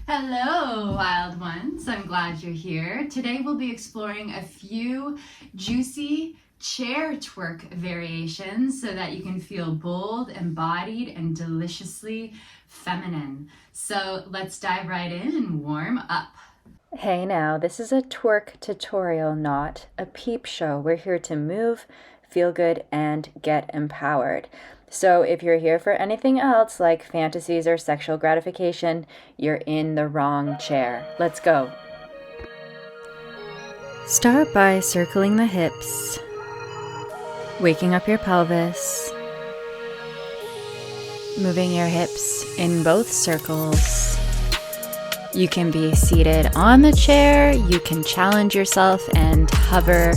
Hello, wild ones. I'm glad you're here. Today we'll be exploring a few juicy chair twerk variations so that you can feel bold, embodied, and deliciously feminine. So let's dive right in and warm up. Hey now, this is a twerk tutorial, not a peep show. We're here to move, feel good, and get empowered. So if you're here for anything else like fantasies or sexual gratification, you're in the wrong chair. Let's go. Start by circling the hips, waking up your pelvis, moving your hips in both circles. You can be seated on the chair, you can challenge yourself and hover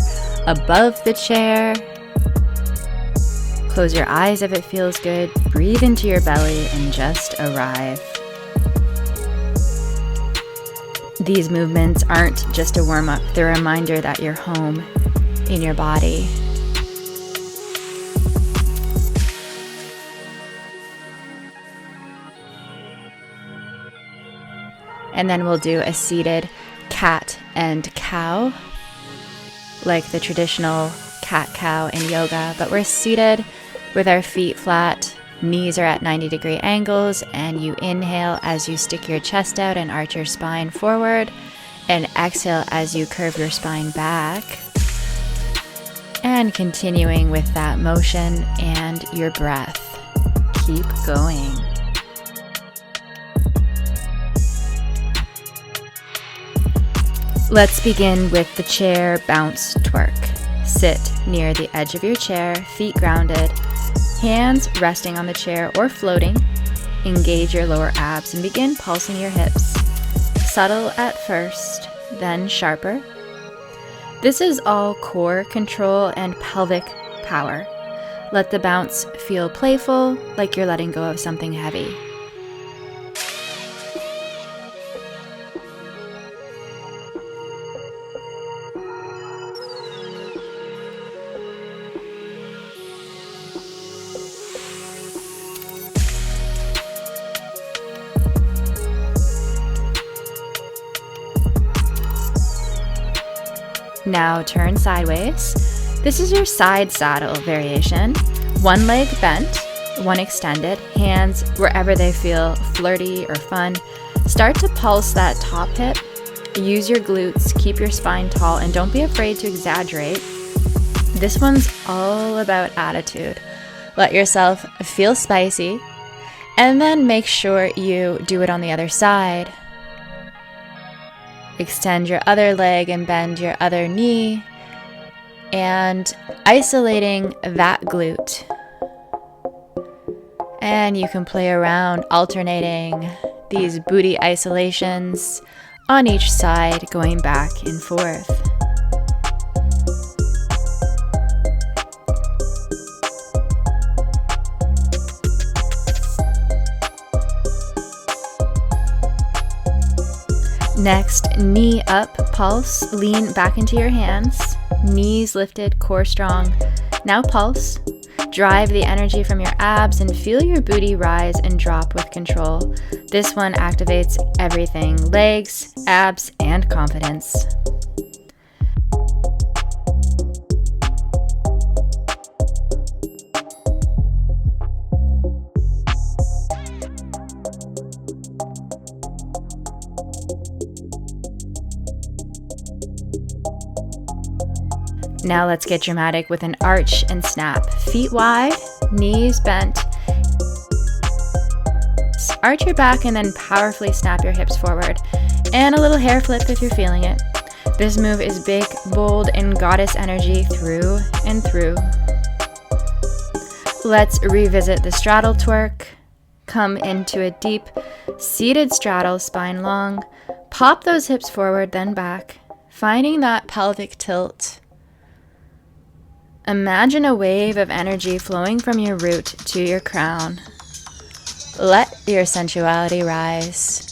above the chair. Close your eyes if it feels good, breathe into your belly and just arrive. These movements aren't just a warm-up, they're a reminder that you're home in your body. And then we'll do a seated cat and cow, like the traditional cat-cow in yoga, but we're seated with our feet flat, knees are at 90-degree angles, and you inhale as you stick your chest out and arch your spine forward, and exhale as you curve your spine back. And continuing with that motion and your breath. Keep going. Let's begin with the chair bounce twerk. Sit near the edge of your chair, feet grounded, hands resting on the chair or floating. Engage your lower abs and begin pulsing your hips. Subtle at first, then sharper. This is all core control and pelvic power. Let the bounce feel playful, like you're letting go of something heavy. Now turn sideways. This is your side saddle variation. One leg bent, one extended, hands wherever they feel flirty or fun. Start to pulse that top hip. Use your glutes, keep your spine tall, and don't be afraid to exaggerate. This one's all about attitude. Let yourself feel spicy, and then make sure you do it on the other side. Extend your other leg and bend your other knee, and isolating that glute. And you can play around alternating these booty isolations on each side, going back and forth. Next, knee up, pulse, lean back into your hands, knees lifted, core strong. Now pulse, drive the energy from your abs and feel your booty rise and drop with control. This one activates everything, legs, abs, and confidence. Now let's get dramatic with an arch and snap. Feet wide, knees bent. Arch your back and then powerfully snap your hips forward. And a little hair flip if you're feeling it. This move is big, bold, and goddess energy through and through. Let's revisit the straddle twerk. Come into a deep, seated straddle, spine long. Pop those hips forward, then back, finding that pelvic tilt. Imagine a wave of energy flowing from your root to your crown. Let your sensuality rise.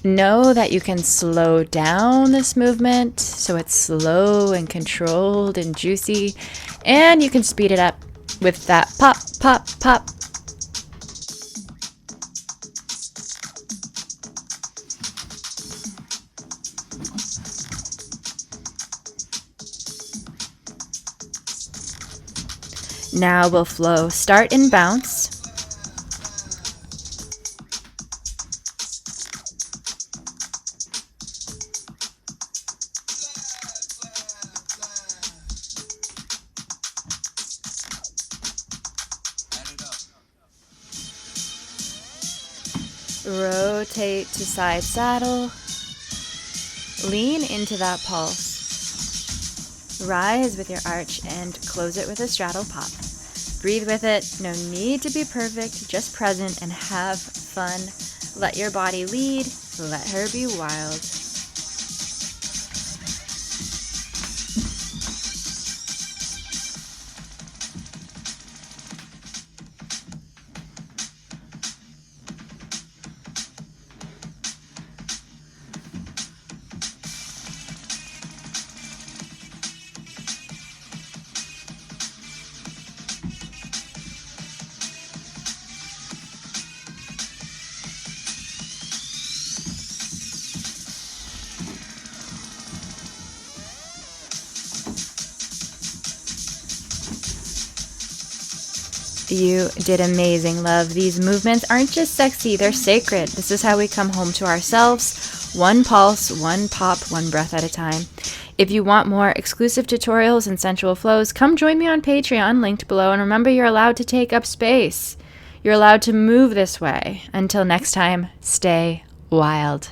Know that you can slow down this movement so it's slow and controlled and juicy, and you can speed it up with that pop, pop, pop. Now we'll flow. Start and bounce. Rotate to side saddle. Lean into that pulse. Rise with your arch and close it with a straddle pop. Breathe with it. No need to be perfect, just present and have fun. Let your body lead. Let her be wild. You did amazing, love. These movements aren't just sexy, they're sacred. This is how we come home to ourselves. One pulse, one pop, one breath at a time. If you want more exclusive tutorials and sensual flows, come join me on Patreon, linked below. And remember, you're allowed to take up space. You're allowed to move this way. Until next time, stay wild.